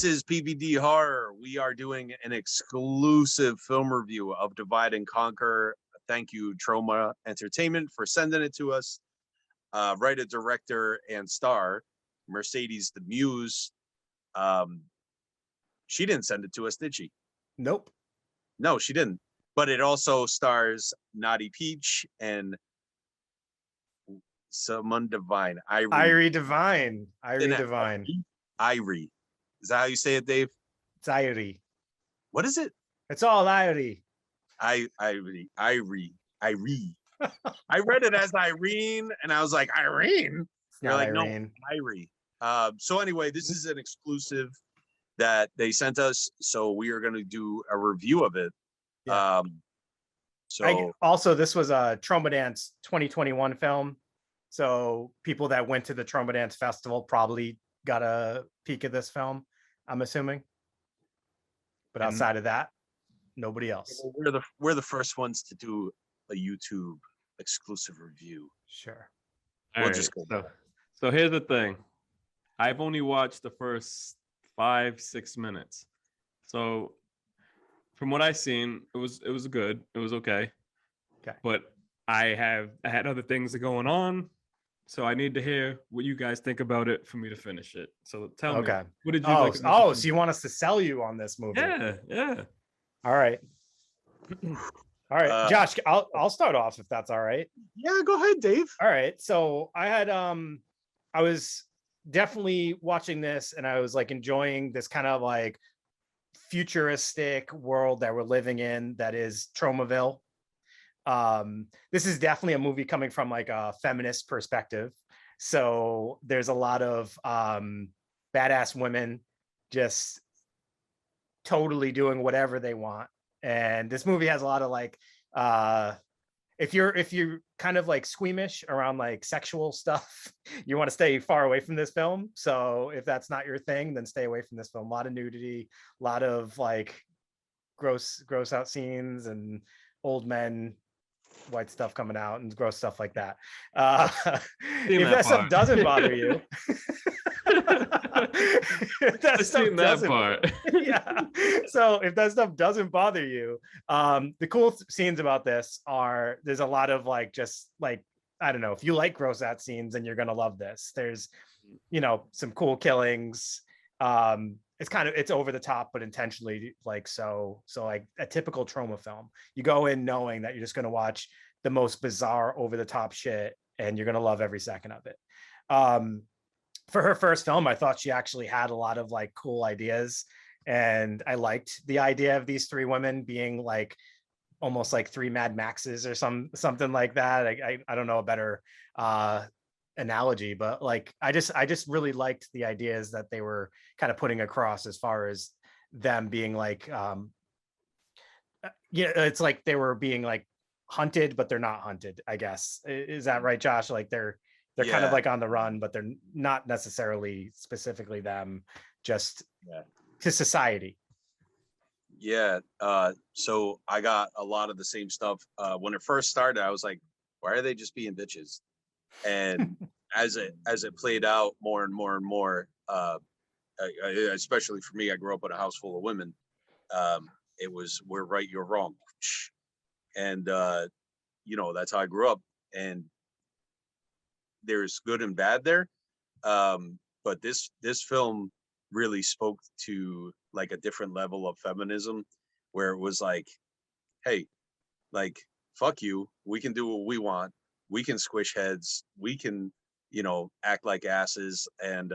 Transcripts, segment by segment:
This is PVD Horror. We are doing an exclusive film review of Divide and Conquer. Thank you, Troma Entertainment, for sending it to us. Writer, director, and star, Mercedes the Muse. She didn't send it to us, did she? Nope. No, she didn't. But it also stars Knotty Peach and someone divine. Irie Divine. Irie Divine. Irie. Is that how you say it, Dave? It's Irie. What is it? It's all Irie. Irie. I read it as Irene, and I was like, Irene? You're like, Irene. No, Irie. So anyway, this is an exclusive that they sent us, so we are going to do a review of it. Yeah. Also, this was a Tromadance 2021 film, so people that went to the Tromadance festival probably got a peek of this film, I'm assuming. But outside of that, nobody else. We're the first ones to do a YouTube exclusive review. Sure. We'll just go. So here's the thing. I've only watched the first 5-6 minutes. So from what I've seen, it was good. It was okay. Okay. But I had other things going on. So I need to hear what you guys think about it for me to finish it. So tell me, what did you like? So you want us to sell you on this movie? Yeah. All right. All right, Josh, I'll start off if that's all right. Yeah, go ahead, Dave. All right. So I was definitely watching this and I was like enjoying this kind of like futuristic world that we're living in that is Tromaville. This is definitely a movie coming from like a feminist perspective. So there's a lot of badass women just totally doing whatever they want. And this movie has a lot of like if you're kind of like squeamish around like sexual stuff, you want to stay far away from this film. So if that's not your thing, then stay away from this film. A lot of nudity, a lot of like gross out scenes and old men, white stuff coming out and gross stuff like that. If that stuff doesn't bother you, yeah. So if that stuff doesn't bother you, the cool scenes about this are there's a lot of like just like I don't know, if you like gross out scenes, then you're gonna love this. There's some cool killings. It's over the top, but intentionally like so like a typical Troma film. You go in knowing that you're just gonna watch the most bizarre, over the top shit, and you're gonna love every second of it. For her first film, I thought she actually had a lot of like cool ideas, and I liked the idea of these three women being like almost like three Mad Maxes or something like that. I don't know a better analogy, but like I just really liked the ideas that they were kind of putting across as far as them being like it's like they were being like hunted, but they're not hunted, I guess. Is that right, Josh? Like they're kind of like on the run, but they're not necessarily specifically them, just to society. Yeah. So I got a lot of the same stuff. When it first started, I was like, why are they just being bitches? And as it played out more and more and more, especially for me, I grew up in a house full of women. It was, we're right, you're wrong. And, that's how I grew up. And there's good and bad there. But this film really spoke to like a different level of feminism, where it was like, hey, like, fuck you. We can do what we want. We can squish heads. We can, act like asses. And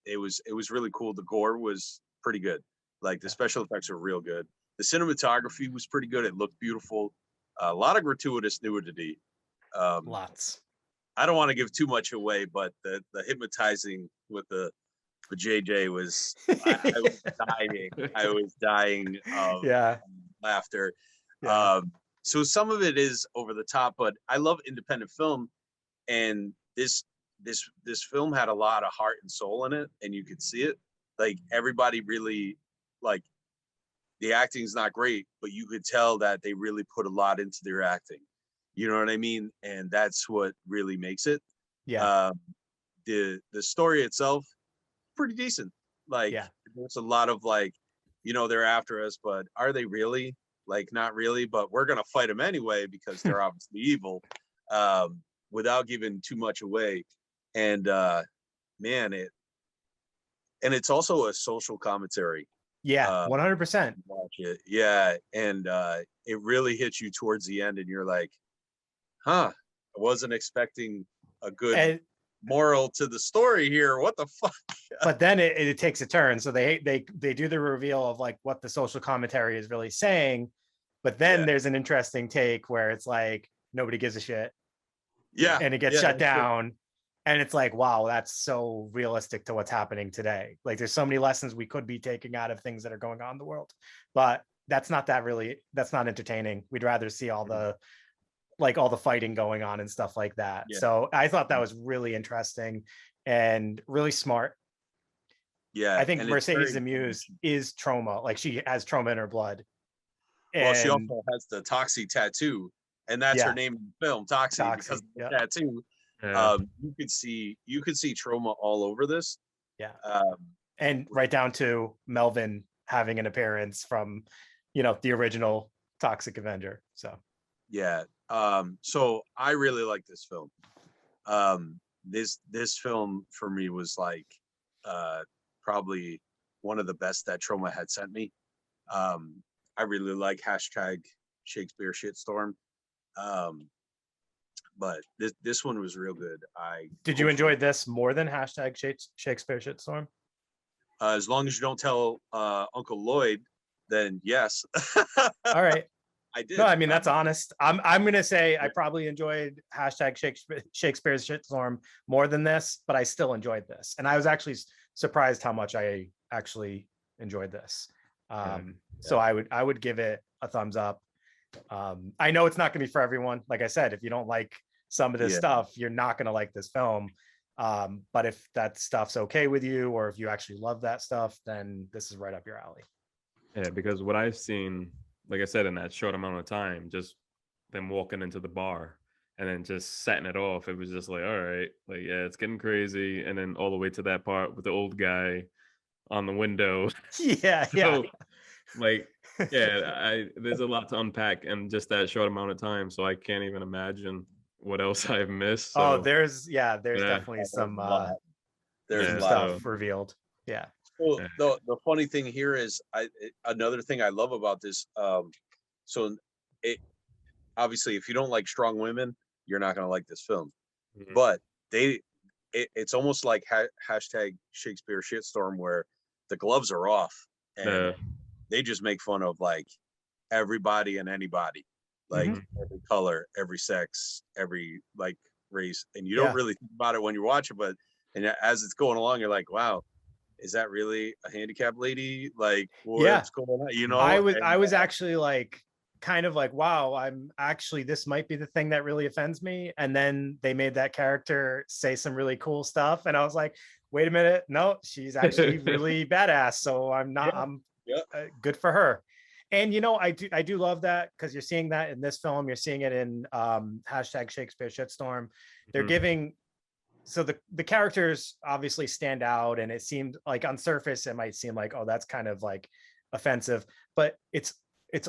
it was really cool. The gore was pretty good. Like the special effects were real good. The cinematography was pretty good. It looked beautiful. A lot of gratuitous nudity. Lots. I don't want to give too much away, but the hypnotizing with the JJ was, I was dying. I was dying of laughter. Yeah. So some of it is over the top, but I love independent film, and this film had a lot of heart and soul in it, and you could see it. Like everybody really, like, the acting's not great, but you could tell that they really put a lot into their acting. You know what I mean? And that's what really makes it. Yeah. The story itself, pretty decent. Like there's a lot of like, they're after us, but are they really? Like, not really, but we're gonna fight them anyway because they're obviously evil, without giving too much away. And man, it's also a social commentary. Yeah, 100%. Watch it, yeah, and it really hits you towards the end, and you're like, huh, I wasn't expecting a good moral to the story here. What the fuck? But then it takes a turn. So they do the reveal of like what the social commentary is really saying, but then there's an interesting take where it's like nobody gives a shit. Yeah, and it gets shut down. And it's like, wow, that's so realistic to what's happening today. Like, there's so many lessons we could be taking out of things that are going on in the world, but that's not entertaining. We'd rather see all the fighting going on and stuff like that. Yeah. So I thought that was really interesting and really smart. Yeah, I think Mercedes the Muse is Troma. Like, she has Troma in her blood. Well, she also has the Toxie tattoo, and that's her name in the film, Toxie, because of the tattoo. Yeah. You could see Troma all over this. Yeah. And right down to Melvin having an appearance from, the original Toxic Avenger. So yeah. So I really like this film. This film for me was like probably one of the best that Troma had sent me. I really like #Shakespeare Shitstorm. But this one was real good. Did you enjoy this more than #Shakespeare Shitstorm? As long as you don't tell Uncle Lloyd, then yes. All right. I did. No, I mean, that's honest. I'm gonna say I probably enjoyed #Shakespeare Shitstorm more than this, but I still enjoyed this, and I was actually surprised how much I actually enjoyed this. So I would give it a thumbs up. I know it's not gonna be for everyone. Like I said, if you don't like some of this stuff, you're not gonna like this film. But if that stuff's okay with you, or if you actually love that stuff, then this is right up your alley. Yeah, because what I've seen, like I said, in that short amount of time, just them walking into the bar and then just setting it off, it was just like, all right, like, yeah, it's getting crazy. And then all the way to that part with the old guy on the window. Yeah. So, like, yeah, there's a lot to unpack in just that short amount of time. So I can't even imagine what else I've missed. So, there's definitely some stuff revealed. Yeah. Well, the funny thing here is, another thing I love about this. So it obviously, if you don't like strong women, you're not gonna like this film. Mm-hmm. But it's almost like #Shakespeare Shitstorm, where the gloves are off and they just make fun of like everybody and anybody, like every color, every sex, every like race, and you don't really think about it when you watch it, but as it's going along, you're like, wow, is that really a handicapped lady? Like, what's going on? I was actually like, kind of like, wow, this might be the thing that really offends me. And then they made that character say some really cool stuff, and I was like, wait a minute, no, she's actually really badass. So I'm good for her. And I do love that, because you're seeing that in this film. You're seeing it in #Shakespeare Shitstorm. They're giving, so the characters obviously stand out, and it seemed like on surface it might seem like, oh, that's kind of like offensive, but it's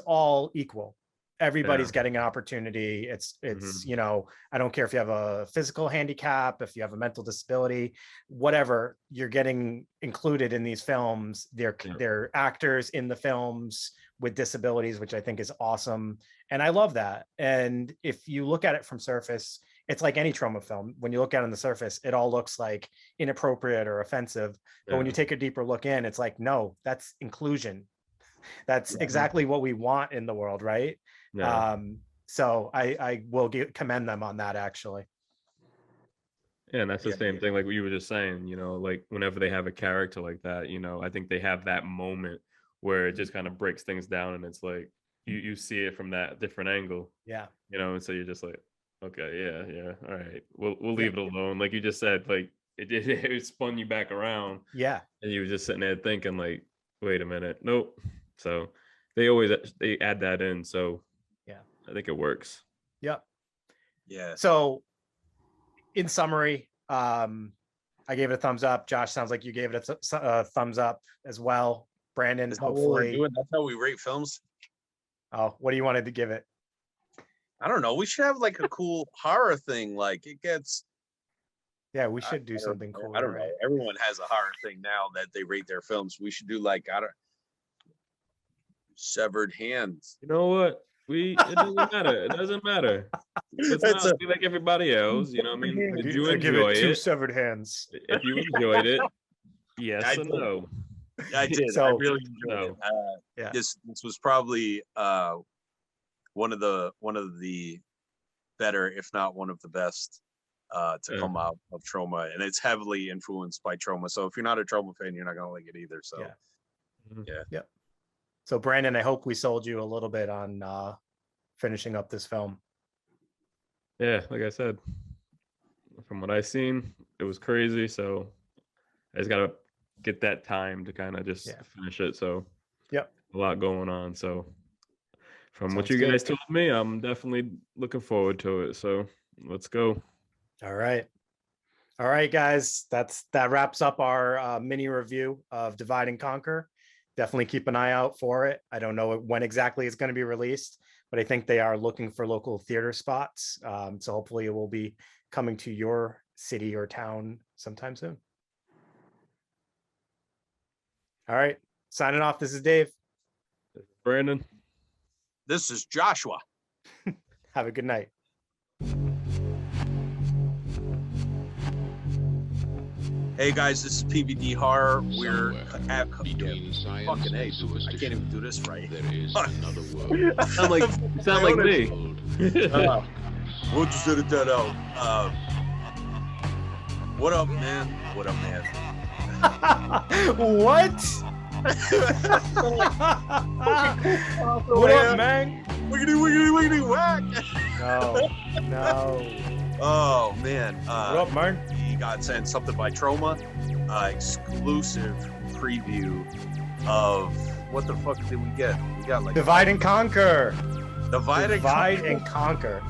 all equal. Everybody's getting an opportunity. It's I don't care if you have a physical handicap, if you have a mental disability, whatever, you're getting included in these films. They're actors in the films with disabilities, which I think is awesome. And I love that. And if you look at it from surface, it's like any Troma film. When you look at it on the surface, it all looks like inappropriate or offensive. But when you take a deeper look in, it's like, no, that's inclusion. That's exactly what we want in the world, right? So I will commend them on that, actually. Yeah, and that's the same thing like what you were just saying, like whenever they have a character like that, I think they have that moment where it just kind of breaks things down, and it's like you see it from that different angle. Yeah. And so you're just like, okay, yeah, all right, we'll leave it alone. Like you just said, like it spun you back around. Yeah. And you were just sitting there thinking like, wait a minute, nope. So they add that in. So yeah, I think it works. Yep. Yeah. So in summary, I gave it a thumbs up. Josh, sounds like you gave it a thumbs up as well. Brandon, Is that what we're hopefully. doing? That's how we rate films. Oh, what do you wanted to give it? I don't know. We should have like a cool horror thing. Like it gets. Yeah, we should I do don't something know. cool. I don't know. Everyone has a horror thing now that they rate their films. We should do like severed hands. You know what? It doesn't matter. It doesn't matter. It's That's not be like everybody else. You know what I mean? Did you give enjoy it two it? severed hands. If you enjoyed it, yes I or did. no? I did. I So- really enjoyed it. Yeah. This was probably one of the better, if not one of the best, to come out of Trauma, and it's heavily influenced by Trauma. So if you're not a Trauma fan, you're not gonna like it either. So Yeah. So Brandon, I hope we sold you a little bit on finishing up this film. Yeah, like I said, from what I seen, it was crazy. So I just gotta get that time to kind of just finish it. So a lot going on. So from what Sounds you good. guys told me, I'm definitely looking forward to it. So let's go. All right, guys. That wraps up our mini review of Divide and Conquer. Definitely keep an eye out for it. I don't know when exactly it's going to be released, but I think they are looking for local theater spots. So hopefully it will be coming to your city or town sometime soon. All right, signing off. This is Dave. Brandon. this is Joshua. Have a good night. Hey guys, this is PVD Horror. We're at between science fucking and dude, I superstition. can't even do this right. There is another world. Sound like me. We'll just edit that out. What up, man? What up, man? What? What up, man? Wiggity, wiggity, wiggity, whack. No. Oh man. What up, man? We got sent something by Trauma. Exclusive preview of what the fuck did we get? We got like Divide and Conquer. Divide and Conquer.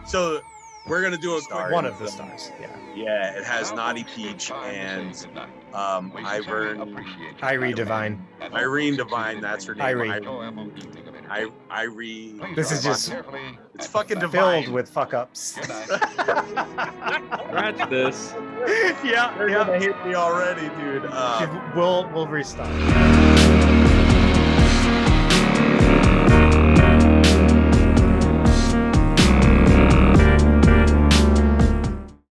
So we're gonna do a quick One of the stars. Yeah. Yeah, it has Knotty Peach and Irie Divine. Irene Divine. That's her name. Irie. Irie. This is just It's fucking divine. filled with fuck ups. Scratch this. They're gonna hate me already, dude. We'll restart.